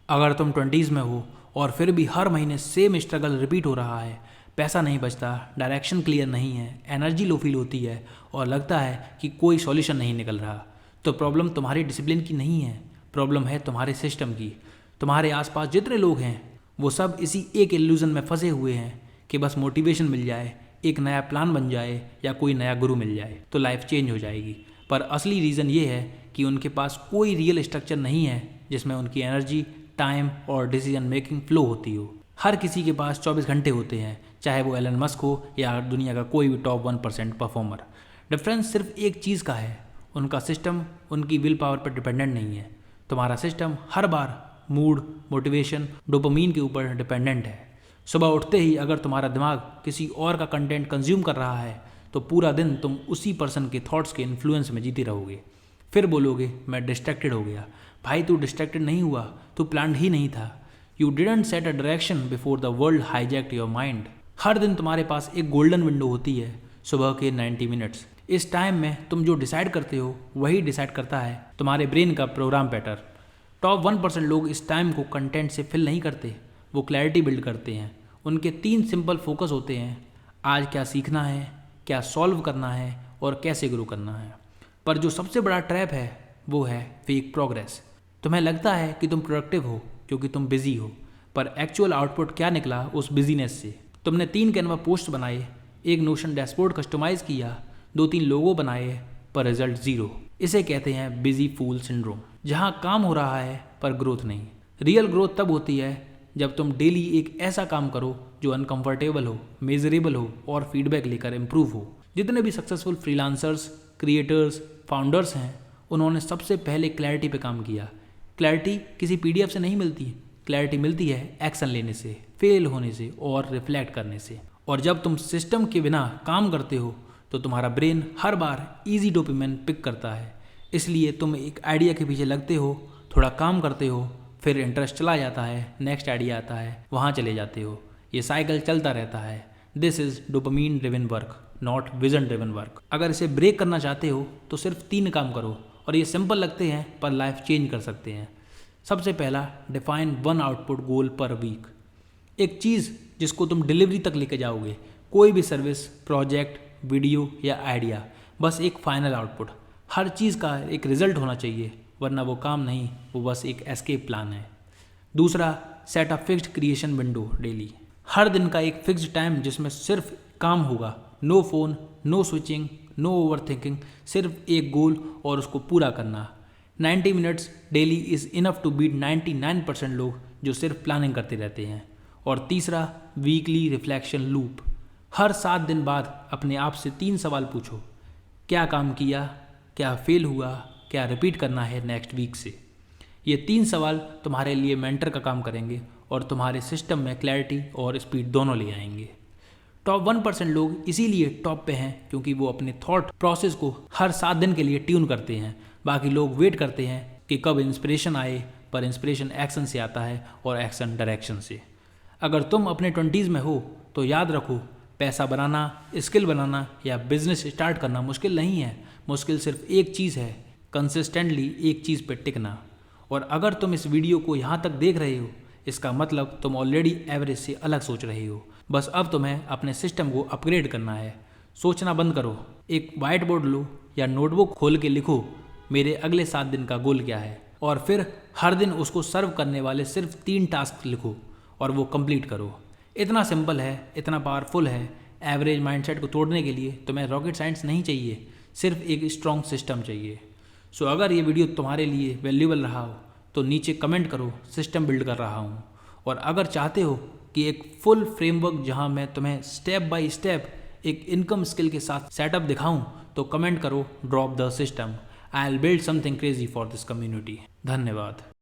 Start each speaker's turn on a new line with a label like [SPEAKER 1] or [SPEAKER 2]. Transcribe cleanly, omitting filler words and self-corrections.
[SPEAKER 1] अगर तुम 20s में हो और फिर भी हर महीने सेम स्ट्रगल रिपीट हो रहा है, पैसा नहीं बचता, डायरेक्शन क्लियर नहीं है, एनर्जी लो फील होती है और लगता है कि कोई सॉल्यूशन नहीं निकल रहा, तो प्रॉब्लम तुम्हारी डिसिप्लिन की नहीं है, प्रॉब्लम है तुम्हारे सिस्टम की। तुम्हारे आसपास जितने लोग हैं वो सब इसी एक इल्यूजन में फंसे हुए हैं कि बस मोटिवेशन मिल जाए, एक नया प्लान बन जाए या कोई नया गुरु मिल जाए तो लाइफ चेंज हो जाएगी। पर असली रीज़न ये है कि उनके पास कोई रियल स्ट्रक्चर नहीं है जिसमें उनकी एनर्जी, टाइम और डिसीजन मेकिंग फ्लो होती हो। हर किसी के पास 24 घंटे होते हैं, चाहे वो एलन मस्क हो या दुनिया का कोई भी टॉप 1% परफॉर्मर। डिफरेंस सिर्फ एक चीज़ का है, उनका सिस्टम उनकी विल पावर पर डिपेंडेंट नहीं है। तुम्हारा सिस्टम हर बार मूड, मोटिवेशन, डोपामीन के ऊपर डिपेंडेंट है। सुबह उठते ही अगर तुम्हारा दिमाग किसी और का कंटेंट कंज्यूम कर रहा है तो पूरा दिन तुम उसी पर्सन के थॉट्स के इन्फ्लुएंस में जीते रहोगे। फिर बोलोगे मैं डिस्ट्रैक्टेड हो गया। भाई तू डिस्ट्रैक्टेड नहीं हुआ, तू प्लान्ड ही नहीं था। You didn't set a direction before the world hijacked your mind. हर दिन तुम्हारे पास एक गोल्डन विंडो होती है, सुबह के 90 मिनट्स। इस टाइम में तुम जो डिसाइड करते हो वही डिसाइड करता है तुम्हारे ब्रेन का प्रोग्राम पैटर्न। टॉप 1% लोग इस टाइम को कंटेंट से फिल नहीं करते, वो क्लैरिटी बिल्ड करते हैं। उनके 3 सिंपल फोकस होते हैं, आज क्या सीखना है, क्या सॉल्व करना है और कैसे ग्रो करना है। पर जो सबसे बड़ा ट्रैप है वो है फेक प्रोग्रेस। तुम्हें लगता है कि तुम प्रोडक्टिव हो क्योंकि तुम बिजी हो, पर एक्चुअल आउटपुट क्या निकला उस बिजीनेस से? तुमने 3 कैनवा पोस्ट बनाए, एक नोशन डैशबोर्ड कस्टमाइज किया, 2-3 लोगो बनाए, पर रिजल्ट जीरो। इसे कहते हैं बिजी फूल सिंड्रोम। जहाँ काम हो रहा है पर ग्रोथ नहीं। रियल ग्रोथ तब होती है जब तुम डेली एक ऐसा काम करो जो अनकंफर्टेबल हो, मेजरेबल हो और फीडबैक लेकर इम्प्रूव हो। जितने भी सक्सेसफुल फ्रीलांसर्स, क्रिएटर्स, फाउंडर्स हैं, उन्होंने सबसे पहले क्लैरिटी पे काम किया। क्लैरिटी किसी पीडीएफ से नहीं मिलती, क्लैरिटी मिलती है एक्शन लेने से, फेल होने से और रिफ्लेक्ट करने से। और जब तुम सिस्टम के बिना काम करते हो तो तुम्हारा ब्रेन हर बार ईजी डोपामिन पिक करता है। इसलिए तुम एक आइडिया के पीछे लगते हो, थोड़ा काम करते हो, फिर इंटरेस्ट चला जाता है, नेक्स्ट आइडिया आता है, वहाँ चले जाते हो। ये साइकिल चलता रहता है। This is dopamine driven work, not vision driven work. अगर इसे ब्रेक करना चाहते हो तो सिर्फ 3 काम करो, और ये सिंपल लगते हैं पर लाइफ चेंज कर सकते हैं। सबसे पहला, डिफाइन 1 आउटपुट गोल पर वीक। एक चीज़ जिसको तुम डिलीवरी तक लेके जाओगे, कोई भी सर्विस, प्रोजेक्ट, वीडियो या आइडिया, बस एक फाइनल आउटपुट। हर चीज़ का एक रिजल्ट होना चाहिए, वरना वो काम नहीं, वो बस एक एस्केप प्लान है। दूसरा, set a fixed creation window daily. हर दिन का एक फिक्स्ड टाइम जिसमें सिर्फ काम होगा, no phone, no switching, no overthinking, सिर्फ एक गोल और उसको पूरा करना। 90 minutes daily is enough to beat 99% लोग जो सिर्फ प्लानिंग करते रहते हैं। और तीसरा, वीकली रिफ्लेक्शन लूप। हर 7 दिन बाद अपने आप से 3 सवाल पूछो, क्या काम किया, क्या फेल हुआ, क्या रिपीट करना है नेक्स्ट वीक से। ये 3 सवाल तुम्हारे लिए मेंटर का काम करेंगे और तुम्हारे सिस्टम में क्लैरिटी और स्पीड दोनों ले आएंगे। टॉप 1% लोग इसीलिए टॉप पे हैं क्योंकि वो अपने थॉट प्रोसेस को हर 7 दिन के लिए ट्यून करते हैं। बाकी लोग वेट करते हैं कि कब इंस्पिरेशन आए, पर इंस्पिरेशन एक्शन से आता है और एक्शन डायरेक्शन से। अगर तुम अपने 20s में हो तो याद रखो, पैसा बनाना, स्किल बनाना या बिजनेस स्टार्ट करना मुश्किल नहीं है। मुश्किल सिर्फ एक चीज़ है, कंसिस्टेंटली एक चीज़ पे टिकना। और अगर तुम इस वीडियो को यहाँ तक देख रहे हो, इसका मतलब तुम ऑलरेडी एवरेज से अलग सोच रहे हो। बस अब तुम्हें अपने सिस्टम को अपग्रेड करना है। सोचना बंद करो, एक वाइट बोर्ड लो या नोटबुक खोल के लिखो, मेरे अगले 7 दिन का गोल क्या है, और फिर हर दिन उसको सर्व करने वाले सिर्फ 3 टास्क लिखो और वो कंप्लीट करो। इतना सिंपल है, इतना पावरफुल है। एवरेज माइंडसेट को तोड़ने के लिए तुम्हें रॉकेट साइंस नहीं चाहिए, सिर्फ एक स्ट्रॉन्ग सिस्टम चाहिए। सो अगर ये वीडियो तुम्हारे लिए वैल्यूबल रहा हो तो नीचे कमेंट करो, सिस्टम बिल्ड कर रहा हूँ। और अगर चाहते हो कि एक फुल फ्रेमवर्क जहाँ मैं तुम्हें स्टेप बाय स्टेप एक इनकम स्किल के साथ सेटअप दिखाऊं, तो कमेंट करो drop the system. I will build something crazy for this community. धन्यवाद।